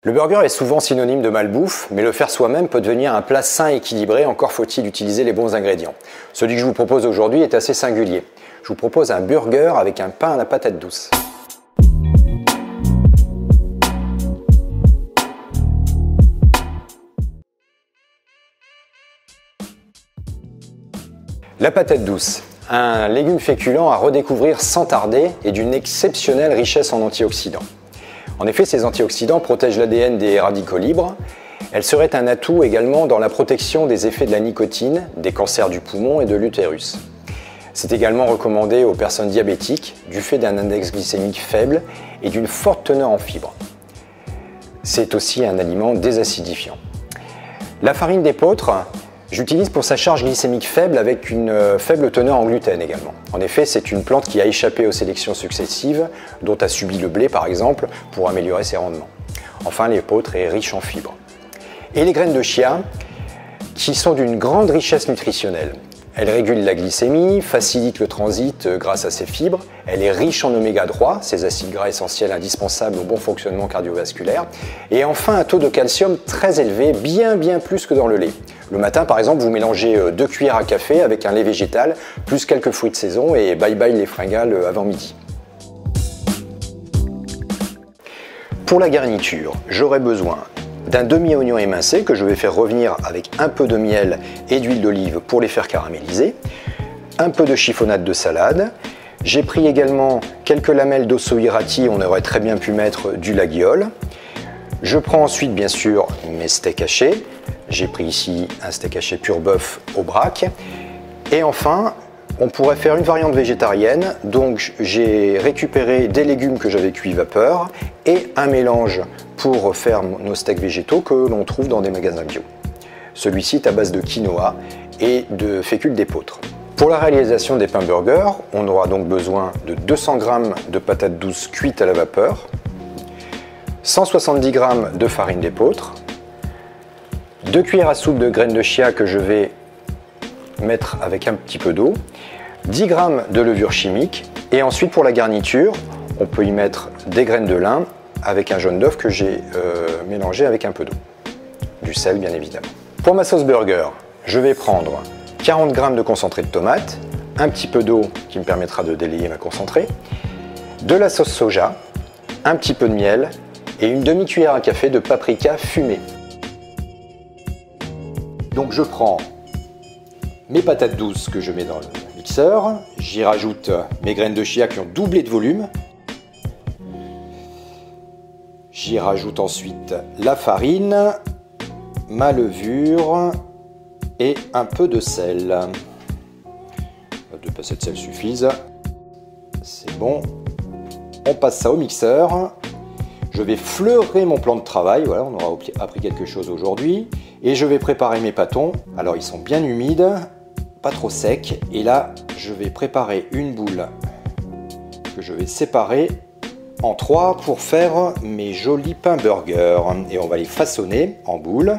Le burger est souvent synonyme de malbouffe, mais le faire soi-même peut devenir un plat sain et équilibré, encore faut-il utiliser les bons ingrédients. Celui que je vous propose aujourd'hui est assez singulier. Je vous propose un burger avec un pain à la patate douce. La patate douce, un légume féculent à redécouvrir sans tarder et d'une exceptionnelle richesse en antioxydants. En effet, ces antioxydants protègent l'ADN des radicaux libres. Elle serait un atout également dans la protection des effets de la nicotine, des cancers du poumon et de l'utérus. C'est également recommandé aux personnes diabétiques du fait d'un index glycémique faible et d'une forte teneur en fibres. C'est aussi un aliment désacidifiant. La farine d'épeautre, j'utilise pour sa charge glycémique faible avec une faible teneur en gluten également. En effet, c'est une plante qui a échappé aux sélections successives, dont a subi le blé par exemple, pour améliorer ses rendements. Enfin, l'épeautre est riche en fibres. Et les graines de chia, qui sont d'une grande richesse nutritionnelle. Elle régule la glycémie, facilite le transit grâce à ses fibres, elle est riche en oméga 3, ces acides gras essentiels indispensables au bon fonctionnement cardiovasculaire, et enfin un taux de calcium très élevé, bien plus que dans le lait. Le matin par exemple, vous mélangez 2 cuillères à café avec un lait végétal, plus quelques fruits de saison et bye bye les fringales avant midi. Pour la garniture, j'aurai besoin d'un demi-oignon émincé que je vais faire revenir avec un peu de miel et d'huile d'olive pour les faire caraméliser, un peu de chiffonnade de salade. J'ai pris également quelques lamelles d'osso rôti, on aurait très bien pu mettre du laguiole. Je prends ensuite bien sûr mes steaks hachés. J'ai pris ici un steak haché pur bœuf au braque. Et enfin, on pourrait faire une variante végétarienne, donc j'ai récupéré des légumes que j'avais cuits vapeur et un mélange pour faire nos steaks végétaux que l'on trouve dans des magasins bio. Celui-ci est à base de quinoa et de fécule d'épeautre. Pour la réalisation des pains burgers, on aura donc besoin de 200 g de patates douces cuites à la vapeur, 170 g de farine d'épeautre, 2 cuillères à soupe de graines de chia que je vais mettre avec un petit peu d'eau, 10 g de levure chimique et ensuite pour la garniture, on peut y mettre des graines de lin avec un jaune d'œuf que j'ai mélangé avec un peu d'eau, du sel bien évidemment. Pour ma sauce burger, je vais prendre 40 g de concentré de tomate, un petit peu d'eau qui me permettra de délayer ma concentrée, de la sauce soja, un petit peu de miel et une demi-cuillère à café de paprika fumé. Donc je prends mes patates douces que je mets dans le mixeur, j'y rajoute mes graines de chia qui ont doublé de volume, j'y rajoute ensuite la farine, ma levure et un peu de sel. 2 pincées de sel suffisent, c'est bon. On passe ça au mixeur. Je vais fleurer mon plan de travail, voilà, on aura appris quelque chose aujourd'hui. Et je vais préparer mes pâtons. Alors ils sont bien humides, pas trop secs. Et là, je vais préparer une boule que je vais séparer en 3 pour faire mes jolis pains burgers. Et on va les façonner en boules.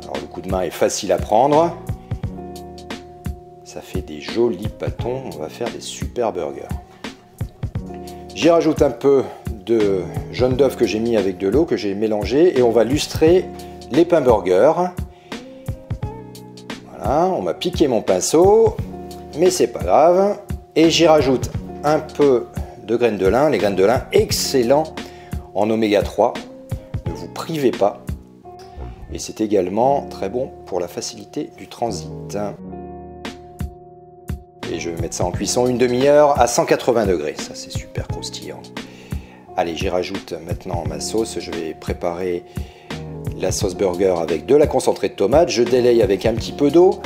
Alors le coup de main est facile à prendre. Ça fait des jolis pâtons, on va faire des super burgers. J'y rajoute un peu de jaune d'œuf que j'ai mis avec de l'eau, que j'ai mélangé, et on va lustrer les pains burgers. Voilà, on m'a piqué mon pinceau, mais c'est pas grave. Et j'y rajoute un peu de graines de lin. Les graines de lin, excellent en oméga 3. Ne vous privez pas. Et c'est également très bon pour la facilité du transit. Et je vais mettre ça en cuisson une demi-heure à 180 degrés. Ça, c'est super croustillant. Allez, j'y rajoute maintenant ma sauce. Je vais préparer la sauce burger avec de la concentrée de tomate. Je délaye avec un petit peu d'eau.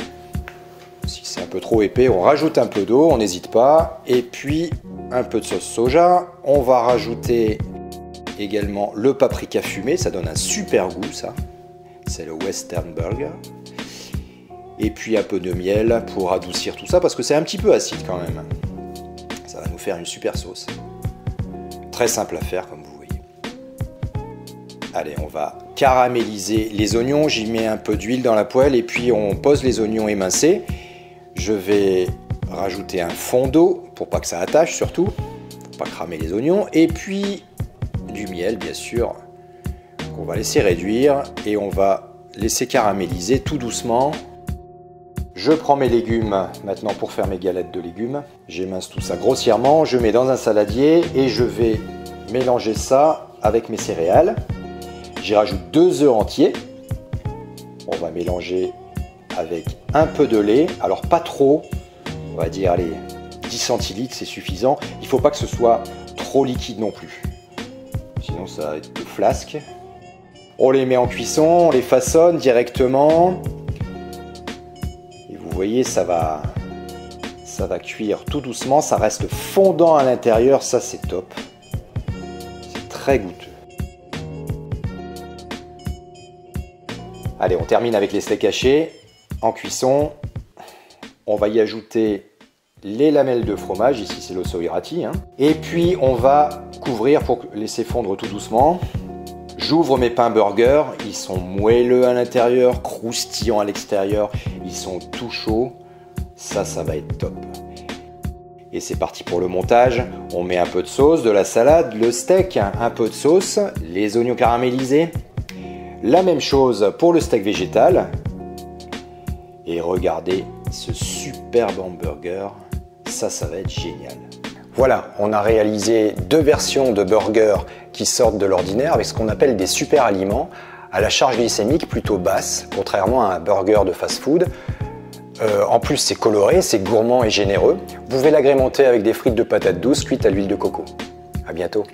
Si c'est un peu trop épais, on rajoute un peu d'eau, on n'hésite pas. Et puis, un peu de sauce soja. On va rajouter également le paprika fumé. Ça donne un super goût, ça. C'est le Western Burger. Et puis un peu de miel pour adoucir tout ça, parce que c'est un petit peu acide quand même. Ça va nous faire une super sauce. Très simple à faire, comme vous voyez. Allez, on va caraméliser les oignons. J'y mets un peu d'huile dans la poêle et puis on pose les oignons émincés. Je vais rajouter un fond d'eau pour pas que ça attache surtout, pour pas cramer les oignons. Et puis du miel, bien sûr, Donc on va laisser réduire et on va laisser caraméliser tout doucement. Je prends mes légumes maintenant pour faire mes galettes de légumes. J'émince tout ça grossièrement, je mets dans un saladier et je vais mélanger ça avec mes céréales. J'y rajoute 2 œufs entiers. On va mélanger avec un peu de lait, alors pas trop, on va dire allez, 10 centilitres c'est suffisant. Il ne faut pas que ce soit trop liquide non plus, sinon ça va être tout flasque. On les met en cuisson, on les façonne directement. Et vous voyez, ça va cuire tout doucement, ça reste fondant à l'intérieur, ça c'est top. C'est très goûteux. Allez, on termine avec les steaks hachés en cuisson. On va y ajouter les lamelles de fromage, ici c'est l'Ossau-Iraty. Et puis on va couvrir pour laisser fondre tout doucement. J'ouvre mes pains burgers, ils sont moelleux à l'intérieur, croustillants à l'extérieur, ils sont tout chauds. Ça va être top. Et c'est parti pour le montage. On met un peu de sauce, de la salade, le steak, un peu de sauce, les oignons caramélisés. La même chose pour le steak végétal. Et regardez ce superbe hamburger, ça va être génial. Voilà, on a réalisé 2 versions de burgers qui sortent de l'ordinaire avec ce qu'on appelle des super aliments à la charge glycémique plutôt basse, contrairement à un burger de fast-food. En plus, c'est coloré, c'est gourmand et généreux. Vous pouvez l'agrémenter avec des frites de patates douces cuites à l'huile de coco. À bientôt.